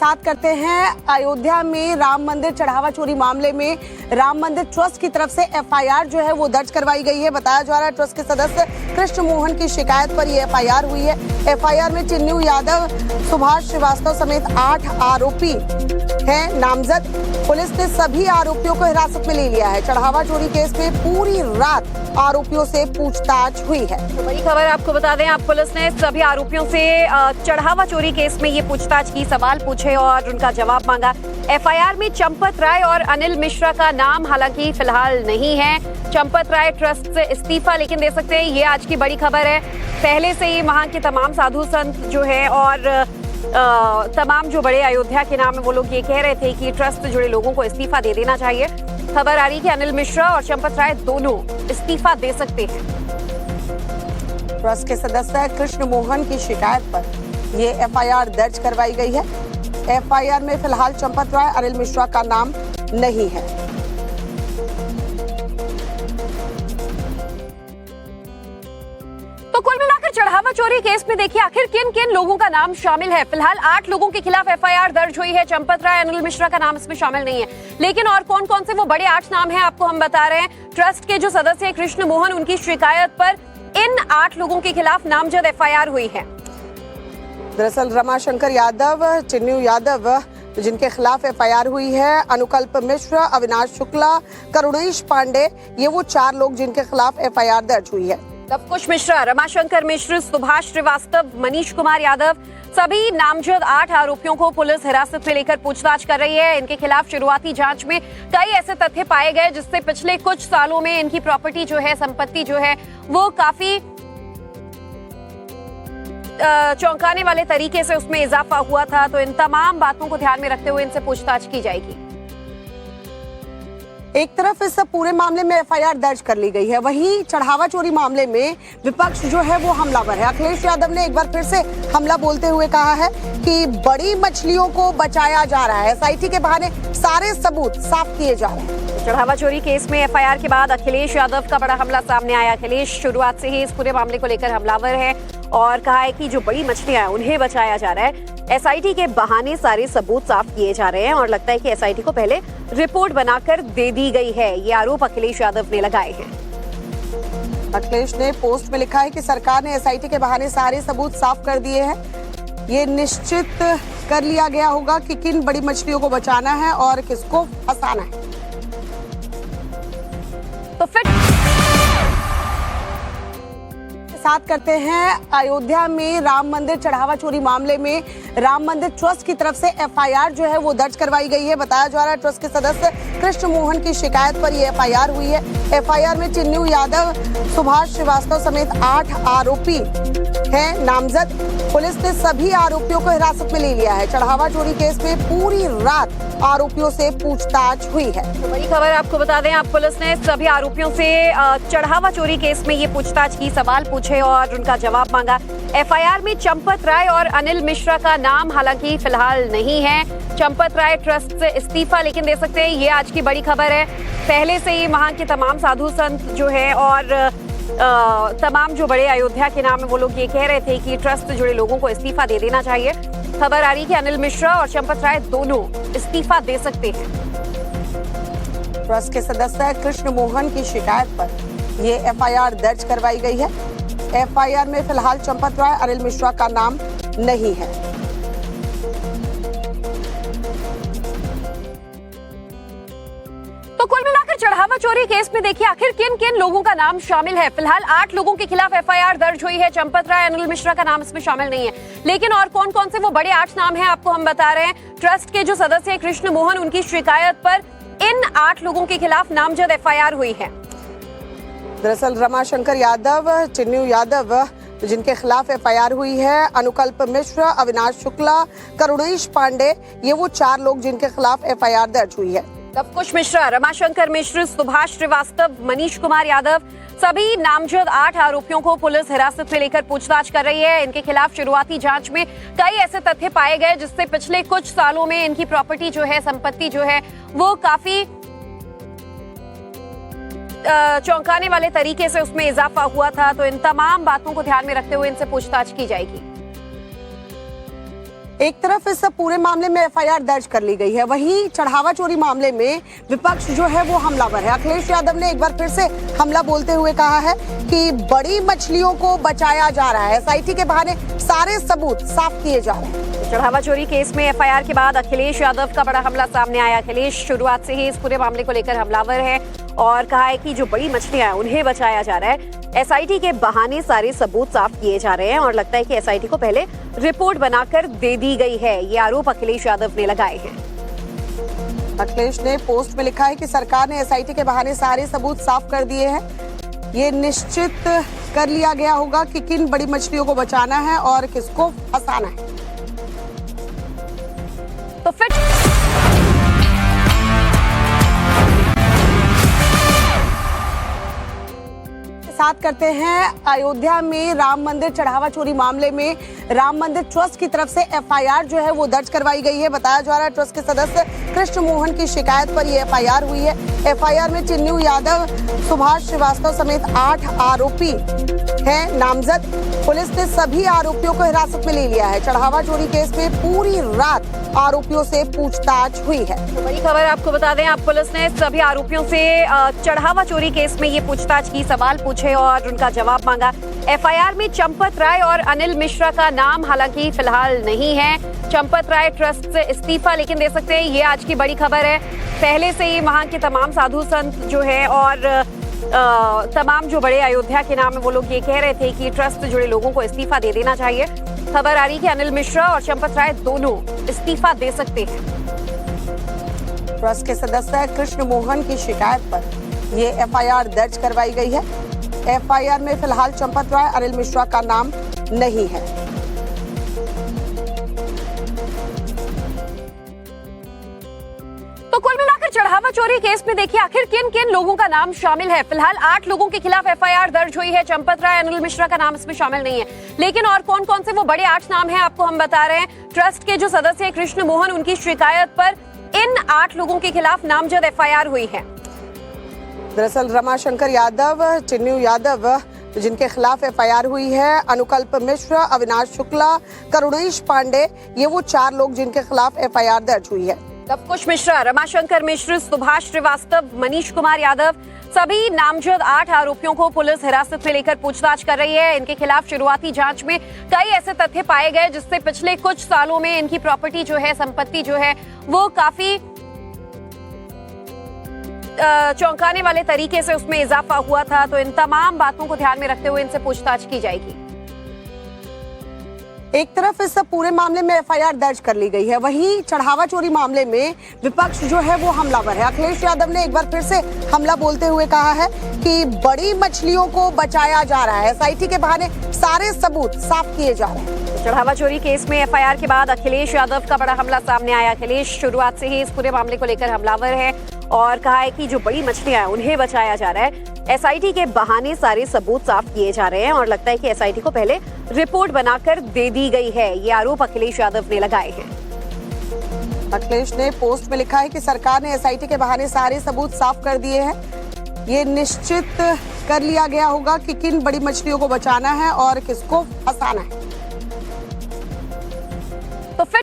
साथ करते हैं अयोध्या में राम मंदिर चढ़ावा चोरी मामले में राम मंदिर ट्रस्ट की तरफ से एफआईआर जो है वो दर्ज करवाई गई है। बताया जा रहा है ट्रस्ट के सदस्य कृष्ण मोहन की शिकायत पर ये एफआईआर हुई है। एफआईआर में चिन्नू यादव, सुभाष श्रीवास्तव समेत 8 आरोपी हैं नामजद। पुलिस ने सभी आरोपियों को हिरासत में ले लिया है। चढ़ावा चोरी केस में पूरी रात आरोपियों से पूछताछ हुई है। तो बड़ी खबर आपको बता दें, आप पुलिस ने सभी आरोपियों से चढ़ावा चोरी केस में ये पूछताछ की, सवाल पूछे और उनका जवाब मांगा। एफआईआर में चंपत राय और अनिल मिश्रा का नाम हालांकि फिलहाल नहीं है। चंपत राय ट्रस्ट से इस्तीफा लेकिन दे सकते हैं, ये आज की बड़ी खबर है। पहले से ही वहां के तमाम साधु संत जो है और तमाम जो बड़े अयोध्या के नाम है वो लोग ये कह रहे थे कि ट्रस्ट से जुड़े लोगों को इस्तीफा दे देना चाहिए। खबर आ रही कि अनिल मिश्रा और चंपत राय दोनों इस्तीफा दे सकते हैं। ट्रस्ट के सदस्य कृष्ण मोहन की शिकायत पर ये एफआईआर दर्ज करवाई गई है। एफआईआर में फिलहाल चंपत राय, अनिल मिश्रा का नाम नहीं है। तो कुल मिलाकर चढ़ावा चोरी केस में देखिए आखिर किन किन लोगों का नाम शामिल है। फिलहाल 8 लोगों के खिलाफ एफआईआर दर्ज हुई है। चंपत राय, अनिल मिश्रा का नाम इसमें शामिल नहीं है, लेकिन और कौन कौन से वो बड़े 8 नाम हैं आपको हम बता रहे हैं। ट्रस्ट के जो सदस्य हैं कृष्ण मोहन, उनकी शिकायत पर इन 8 लोगों के खिलाफ नामजद एफआईआर हुई है। दरअसल रमाशंकर यादव, चिन्नू यादव जिनके खिलाफ एफआईआर हुई है, अनुकल्प मिश्र, अविनाश शुक्ला, करुणेश पांडे, ये वो 4 लोग जिनके खिलाफ एफआईआर दर्ज हुई है। लवकुश मिश्रा, रमाशंकर मिश्र, सुभाष श्रीवास्तव, मनीष कुमार यादव, सभी नामजद 8 आरोपियों को पुलिस हिरासत में लेकर पूछताछ कर रही है। इनके खिलाफ शुरुआती जांच में कई ऐसे तथ्य पाए गए जिससे पिछले कुछ सालों में इनकी प्रॉपर्टी जो है, संपत्ति जो है वो काफी चौंकाने वाले तरीके से उसमें इजाफा हुआ था। तो इन तमाम बातों को ध्यान में रखते हुए इनसे पूछताछ की जाएगी। एक तरफ इस पूरे मामले में एफआईआर दर्ज कर ली गई है, वहीं चढ़ावा चोरी मामले में विपक्ष जो है वो हमलावर है। अखिलेश यादव ने एक बार फिर से हमला बोलते हुए कहा है कि बड़ी मछलियों को बचाया जा रहा है, एसआईटी के बहाने सारे सबूत साफ किए जा रहे हैं। चढ़ावा चोरी केस में एफआईआर के बाद अखिलेश यादव का बड़ा हमला सामने आया। अखिलेश शुरुआत से ही इस पूरे मामले को लेकर हमलावर है और कहा है कि जो बड़ी मछलियां हैं उन्हें बचाया जा रहा है। एसआईटी के बहाने सारे सबूत साफ किए जा रहे हैं और लगता है कि एसआईटी को पहले रिपोर्ट बनाकर दे दी गई है। ये आरोप अखिलेश यादव ने लगाए हैं। अखिलेश ने पोस्ट में लिखा है कि सरकार ने एसआईटी के बहाने सारे सबूत साफ कर दिए हैं। ये निश्चित कर लिया गया होगा कि किन बड़ी मछलियों को बचाना है और किसको फंसाना है। तो फिर साथ करते हैं अयोध्या में राम मंदिर चढ़ावा चोरी मामले में राम मंदिर ट्रस्ट की तरफ से एफआईआर जो है वो दर्ज करवाई गई है। बताया जा रहा है ट्रस्ट के सदस्य कृष्ण मोहन की शिकायत पर ये एफआईआर हुई है। एफआईआर में चिन्नू यादव, सुभाष श्रीवास्तव समेत 8 आरोपी हैं नामजद। पुलिस ने सभी आरोपियों को हिरासत में ले लिया है। चढ़ावा चोरी केस में पूरी रात आरोपियों से पूछताछ हुई है। तो बड़ी खबर आपको बता दें, आप पुलिस ने सभी आरोपियों से चढ़ावा चोरी केस में ये पूछताछ की, सवाल पूछे और उनका जवाब मांगा। एफआईआर में चंपत राय और अनिल मिश्रा का नाम हालांकि फिलहाल नहीं है। चंपत राय ट्रस्ट से इस्तीफा लेकिन दे सकते हैं, ये आज की बड़ी खबर है। पहले से ही वहां के तमाम साधु संत जो है और तमाम जो बड़े अयोध्या के नाम है वो लोग ये कह रहे थे कि ट्रस्ट से जुड़े लोगों को इस्तीफा दे देना चाहिए। खबर आ रही कि अनिल मिश्रा और चंपत राय दोनों इस्तीफा दे सकते हैं। ट्रस्ट के सदस्य कृष्ण मोहन की शिकायत पर ये एफआईआर दर्ज करवाई गई है। एफआईआर में फिलहाल चंपत राय, अनिल मिश्रा का नाम नहीं है। तो कुल मिलाकर चढ़ावा चोरी केस में देखिए आखिर किन किन लोगों का नाम शामिल है। फिलहाल 8 लोगों के खिलाफ एफआईआर दर्ज हुई है। चंपत राय, अनिल मिश्रा का नाम इसमें शामिल नहीं है, लेकिन और कौन कौन से वो बड़े 8 नाम हैं आपको हम बता रहे हैं। ट्रस्ट के जो सदस्य हैं कृष्ण मोहन, उनकी शिकायत पर इन 8 लोगों के खिलाफ नामजद एफआईआर हुई है। दरअसल रमाशंकर यादव, चिन्नू यादव जिनके खिलाफ एफआईआर हुई है, अनुकल्प मिश्र, अविनाश शुक्ला, करुणेश पांडे, ये वो 4 लोग जिनके खिलाफ एफआईआर दर्ज हुई है। लवकुश मिश्रा, रमाशंकर मिश्र, सुभाष श्रीवास्तव, मनीष कुमार यादव, सभी नामजद 8 आरोपियों को पुलिस हिरासत में लेकर पूछताछ कर रही है। इनके खिलाफ शुरुआती जांच में कई ऐसे तथ्य पाए गए जिससे पिछले कुछ सालों में इनकी प्रॉपर्टी जो है, संपत्ति जो है वो काफी चौंकाने वाले तरीके से उसमें इजाफा हुआ था। तो इन तमाम बातों को ध्यान में रखते हुए इनसे पूछताछ की जाएगी। एक तरफ इस पूरे मामले में एफआईआर दर्ज कर ली गई है, वहीं चढ़ावा चोरी मामले में विपक्ष जो है वो हमलावर है। अखिलेश यादव ने एक बार फिर से हमला बोलते हुए कहा है कि बड़ी मछलियों को बचाया जा रहा है, एसआईटी के बहाने सारे सबूत साफ किए जा रहे हैं। चढ़ावा चोरी केस में एफआईआर के बाद अखिलेश यादव का बड़ा हमला सामने आया। अखिलेश शुरुआत से ही इस पूरे मामले को लेकर हमलावर है और कहा है कि जो बड़ी मछलियां हैं उन्हें बचाया जा रहा है। एसआईटी के बहाने सारे सबूत साफ किए जा रहे हैं और लगता है कि एसआईटी को पहले रिपोर्ट बनाकर दे दी गई है। ये आरोप अखिलेश यादव ने लगाए हैं। अखिलेश ने पोस्ट में लिखा है कि सरकार ने एसआईटी के बहाने सारे सबूत साफ कर दिए हैं। ये निश्चित कर लिया गया होगा कि किन बड़ी मछलियों को बचाना है और किसको फंसाना है। तो फिर साथ करते हैं अयोध्या में राम मंदिर चढ़ावा चोरी मामले में राम मंदिर ट्रस्ट की तरफ से एफआईआर जो है वो दर्ज करवाई गई है। बताया जा रहा है ट्रस्ट के सदस्य कृष्ण मोहन की शिकायत पर ये एफआईआर हुई है। एफआईआर में चिन्नू यादव, सुभाष श्रीवास्तव समेत 8 आरोपी हैं नामजद। पुलिस ने सभी आरोपियों को हिरासत में ले लिया है। चढ़ावा चोरी केस में पूरी रात आरोपियों से पूछताछ हुई है। तो बड़ी खबर आपको बता दें, आप पुलिस ने सभी आरोपियों से चढ़ावा चोरी केस में ये पूछताछ की, सवाल पूछे और उनका जवाब मांगा। एफआईआर में चंपत राय और अनिल मिश्रा का नाम हालांकि फिलहाल नहीं है। चंपत राय ट्रस्ट से इस्तीफा लेकिन दे सकते हैं, ये आज की बड़ी खबर है। पहले से ही वहां के तमाम साधु संत जो है और तमाम जो बड़े अयोध्या के नाम है वो लोग ये कह रहे थे कि ट्रस्ट से जुड़े लोगों को इस्तीफा दे देना चाहिए। खबर आ रही कि अनिल मिश्रा और चंपत राय दोनों इस्तीफा दे सकते हैं। ट्रस्ट के सदस्य कृष्ण मोहन की शिकायत पर ये एफआईआर दर्ज करवाई गई है। एफआईआर में फिलहाल चंपत राय, अनिल मिश्रा का नाम नहीं है। तो कुल मिलाकर चढ़ावा चोरी केस में देखिए आखिर किन किन लोगों का नाम शामिल है। फिलहाल 8 लोगों के खिलाफ एफआईआर दर्ज हुई है। चंपत राय, अनिल मिश्रा का नाम इसमें शामिल नहीं है, लेकिन और कौन कौन से वो बड़े 8 नाम हैं आपको हम बता रहे हैं। ट्रस्ट के जो सदस्य हैं कृष्ण मोहन, उनकी शिकायत पर इन 8 लोगों के खिलाफ नामजद एफआईआर हुई है। दरअसल रमाशंकर यादव, चिन्नू यादव जिनके खिलाफ एफआईआर हुई है, अनुकल्प मिश्र, अविनाश शुक्ला, करुणेश पांडे, ये वो 4 लोग जिनके खिलाफ एफआईआर दर्ज हुई है। लवकुश मिश्रा, रमाशंकर मिश्र, सुभाष श्रीवास्तव, मनीष कुमार यादव, सभी नामजद 8 आरोपियों को पुलिस हिरासत में लेकर पूछताछ कर रही है। इनके खिलाफ शुरुआती जांच में कई ऐसे तथ्य पाए गए जिससे पिछले कुछ सालों में इनकी प्रॉपर्टी जो है, संपत्ति जो है वो काफी चौंकाने वाले तरीके से उसमें इजाफा हुआ था। तो इन तमाम बातों को ध्यान में रखते हुए इनसे पूछताछ की जाएगी। एक तरफ इस पूरे मामले में एफआईआर दर्ज कर ली गई है, वहीं चढ़ावा चोरी मामले में विपक्ष जो है वो हमलावर है। अखिलेश यादव ने एक बार फिर से हमला बोलते हुए कहा है कि बड़ी मछलियों को बचाया जा रहा है, एसआईटी के बहाने सारे सबूत साफ किए जा रहे हैं। चढ़ावा चोरी केस में एफआईआर के बाद अखिलेश यादव का बड़ा हमला सामने आया। अखिलेश शुरुआत से ही इस पूरे मामले को लेकर हमलावर है और कहा है कि जो बड़ी मछलियां हैं उन्हें बचाया जा रहा है। एसआईटी के बहाने सारे सबूत साफ किए जा रहे हैं और लगता है कि एसआईटी को पहले रिपोर्ट बनाकर दे दी गई है। ये आरोप अखिलेश यादव ने लगाए हैं। अखिलेश ने पोस्ट में लिखा है कि सरकार ने एसआईटी के बहाने सारे सबूत साफ कर दिए हैं। ये निश्चित कर लिया गया होगा कि किन बड़ी मछलियों को बचाना है और किसको फंसाना है।